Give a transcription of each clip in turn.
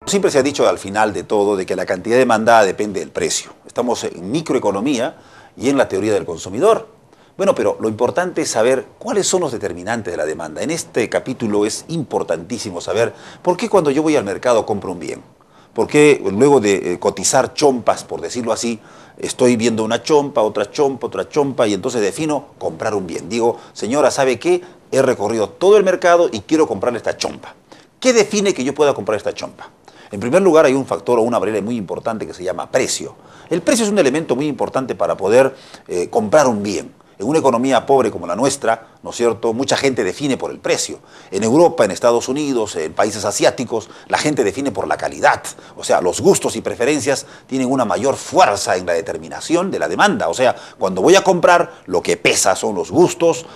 Siempre se ha dicho al final de todo de que la cantidad demandada depende del precio. Estamos en microeconomía y en la teoría del consumidor. Bueno, pero lo importante es saber cuáles son los determinantes de la demanda. En este capítulo es importantísimo saber por qué cuando yo voy al mercado compro un bien. ¿Por qué luego de cotizar chompas, por decirlo así, estoy viendo una chompa, otra chompa y entonces defino comprar un bien? Digo, señora, ¿sabe qué? He recorrido todo el mercado y quiero comprarle esta chompa. ¿Qué define que yo pueda comprar esta chompa? En primer lugar, hay un factor o una variable muy importante que se llama precio. El precio es un elemento muy importante para poder comprar un bien. En una economía pobre como la nuestra, ¿no es cierto?, mucha gente define por el precio. En Europa, en Estados Unidos, en países asiáticos, la gente define por la calidad. O sea, los gustos y preferencias tienen una mayor fuerza en la determinación de la demanda. O sea, cuando voy a comprar, lo que pesa son los gustos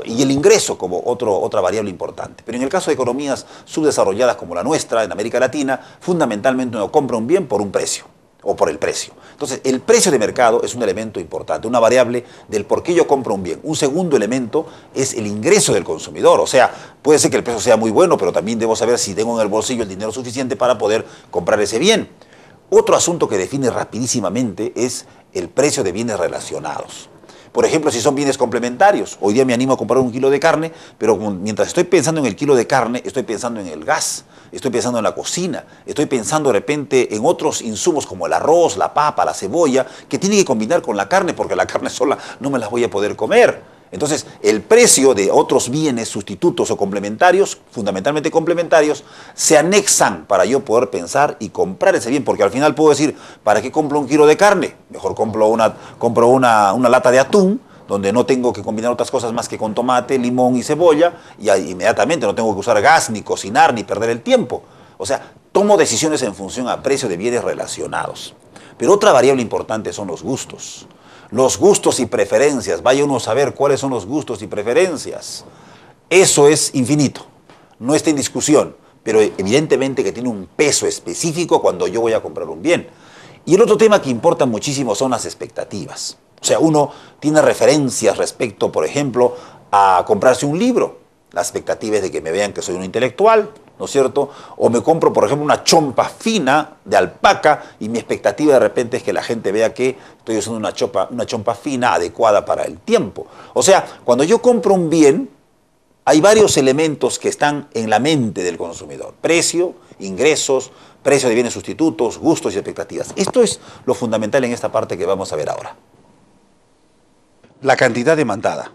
y el ingreso como otra variable importante. Pero en el caso de economías subdesarrolladas como la nuestra, en América Latina, fundamentalmente uno compra un bien por un precio o por el precio. Entonces, el precio de mercado es un elemento importante, una variable del por qué yo compro un bien. Un segundo elemento es el ingreso del consumidor. O sea, puede ser que el precio sea muy bueno, pero también debo saber si tengo en el bolsillo el dinero suficiente para poder comprar ese bien. Otro asunto que define rapidísimamente es el precio de bienes relacionados. Por ejemplo, si son bienes complementarios. Hoy día me animo a comprar un kilo de carne, pero mientras estoy pensando en el kilo de carne, estoy pensando en el gas, estoy pensando en la cocina, estoy pensando de repente en otros insumos como el arroz, la papa, la cebolla, que tienen que combinar con la carne, porque la carne sola no me las voy a poder comer. Entonces, el precio de otros bienes sustitutos o complementarios, fundamentalmente complementarios, se anexan para yo poder pensar y comprar ese bien, porque al final puedo decir, ¿para qué compro un kilo de carne? Mejor compro una lata de atún, donde no tengo que combinar otras cosas más que con tomate, limón y cebolla, y ahí inmediatamente no tengo que usar gas, ni cocinar, ni perder el tiempo. O sea, tomo decisiones en función a precio de bienes relacionados. Pero otra variable importante son los gustos. Los gustos y preferencias. Vaya uno a saber cuáles son los gustos y preferencias. Eso es infinito. No está en discusión. Pero evidentemente que tiene un peso específico cuando yo voy a comprar un bien. Y el otro tema que importa muchísimo son las expectativas. O sea, uno tiene referencias respecto, por ejemplo, a comprarse un libro. La expectativa es de que me vean que soy un intelectual, ¿no es cierto? O me compro, por ejemplo, una chompa fina de alpaca y mi expectativa de repente es que la gente vea que estoy usando una chompa fina adecuada para el tiempo. O sea, cuando yo compro un bien, hay varios elementos que están en la mente del consumidor. Precio, ingresos, precio de bienes sustitutos, gustos y expectativas. Esto es lo fundamental en esta parte que vamos a ver ahora. La cantidad demandada.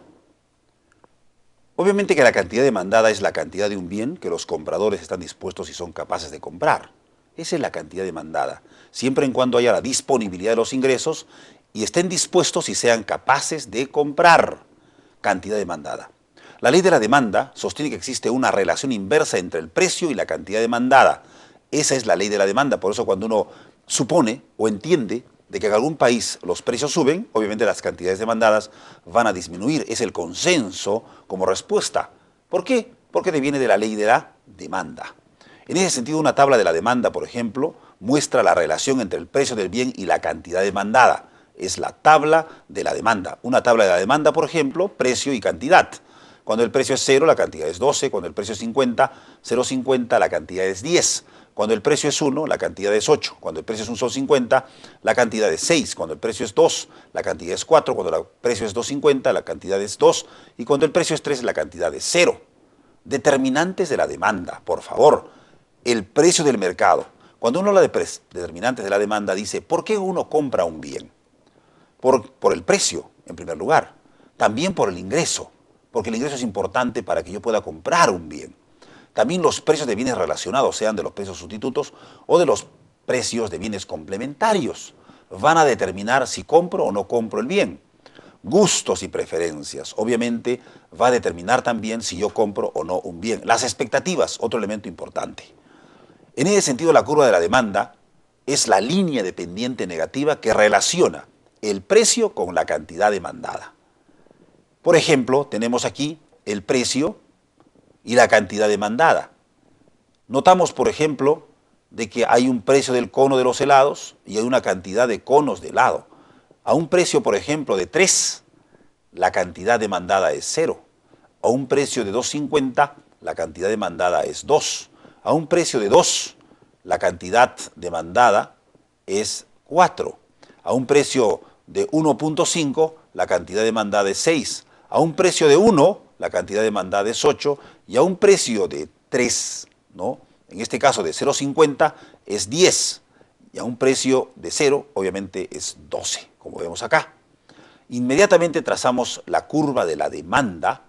Obviamente que la cantidad demandada es la cantidad de un bien que los compradores están dispuestos y son capaces de comprar. Esa es la cantidad demandada, siempre en cuando haya la disponibilidad de los ingresos y estén dispuestos y sean capaces de comprar. Cantidad demandada. La ley de la demanda sostiene que existe una relación inversa entre el precio y la cantidad demandada. Esa es la ley de la demanda, por eso cuando uno supone o entiende de que en algún país los precios suben, obviamente las cantidades demandadas van a disminuir. Es el consenso como respuesta. ¿Por qué? Porque viene de la ley de la demanda. En ese sentido, una tabla de la demanda, por ejemplo, muestra la relación entre el precio del bien y la cantidad demandada. Es la tabla de la demanda. Una tabla de la demanda, por ejemplo, precio y cantidad. Cuando el precio es 0, la cantidad es 12. Cuando el precio es 50, 0,50, la cantidad es 10. Cuando el precio es 1, la cantidad es 8. Cuando el precio es 1,50, la cantidad es 6. Cuando el precio es 2, la cantidad es 4. Cuando el precio es 2,50, la cantidad es 2. Y cuando el precio es 3, la cantidad es 0. Determinantes de la demanda, por favor. El precio del mercado. Cuando uno habla de determinantes de la demanda, dice, ¿por qué uno compra un bien? Por el precio, en primer lugar. También por el ingreso, porque el ingreso es importante para que yo pueda comprar un bien. También los precios de bienes relacionados, sean de los precios sustitutos o de los precios de bienes complementarios, van a determinar si compro o no compro el bien. Gustos y preferencias, obviamente, va a determinar también si yo compro o no un bien. Las expectativas, otro elemento importante. En ese sentido, la curva de la demanda es la línea de pendiente negativa que relaciona el precio con la cantidad demandada. Por ejemplo, tenemos aquí el precio y la cantidad demandada. Notamos, por ejemplo, de que hay un precio del cono de los helados y hay una cantidad de conos de helado. A un precio, por ejemplo, de 3, la cantidad demandada es 0. A un precio de 2,50, la cantidad demandada es 2. A un precio de 2, la cantidad demandada es 4. A un precio de 1.5, la cantidad demandada es 6. A un precio de 1, la cantidad demandada es 8. Y a un precio de 3, ¿no? En este caso de 0.50 es 10. Y a un precio de 0, obviamente, es 12, como vemos acá. Inmediatamente trazamos la curva de la demanda,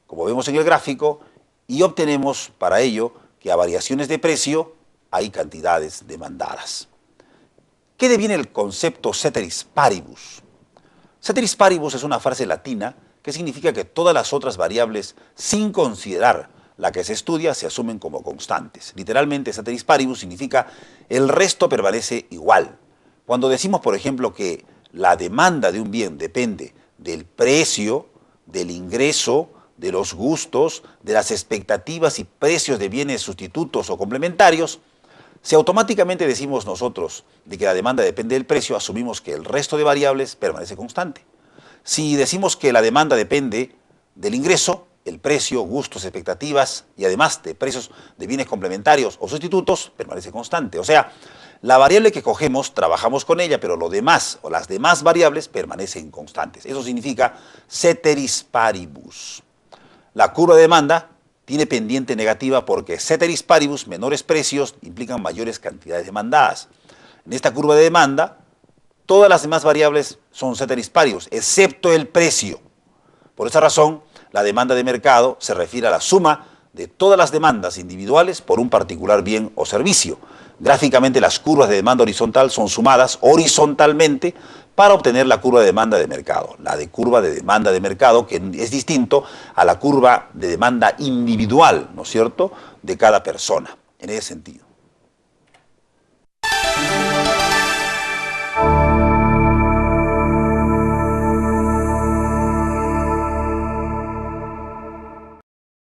como vemos en el gráfico, y obtenemos para ello que a variaciones de precio hay cantidades demandadas. ¿Qué deviene el concepto ceteris paribus? Ceteris paribus es una frase latina que significa que todas las otras variables, sin considerar la que se estudia, se asumen como constantes. Literalmente, ceteris paribus significa el resto permanece igual. Cuando decimos, por ejemplo, que la demanda de un bien depende del precio, del ingreso, de los gustos, de las expectativas y precios de bienes sustitutos o complementarios, si automáticamente decimos nosotros de que la demanda depende del precio, asumimos que el resto de variables permanece constante. Si decimos que la demanda depende del ingreso, el precio, gustos, expectativas y además de precios de bienes complementarios o sustitutos, permanece constante. O sea, la variable que cogemos, trabajamos con ella, pero lo demás o las demás variables permanecen constantes. Eso significa ceteris paribus. La curva de demanda tiene pendiente negativa porque ceteris paribus, menores precios, implican mayores cantidades demandadas. En esta curva de demanda, todas las demás variables son ceteris paribus, excepto el precio. Por esa razón, la demanda de mercado se refiere a la suma de todas las demandas individuales por un particular bien o servicio. Gráficamente, las curvas de demanda horizontal son sumadas horizontalmente para obtener la curva de demanda de mercado. La de curva de demanda de mercado, que es distinto a la curva de demanda individual, ¿no es cierto?, de cada persona, en ese sentido.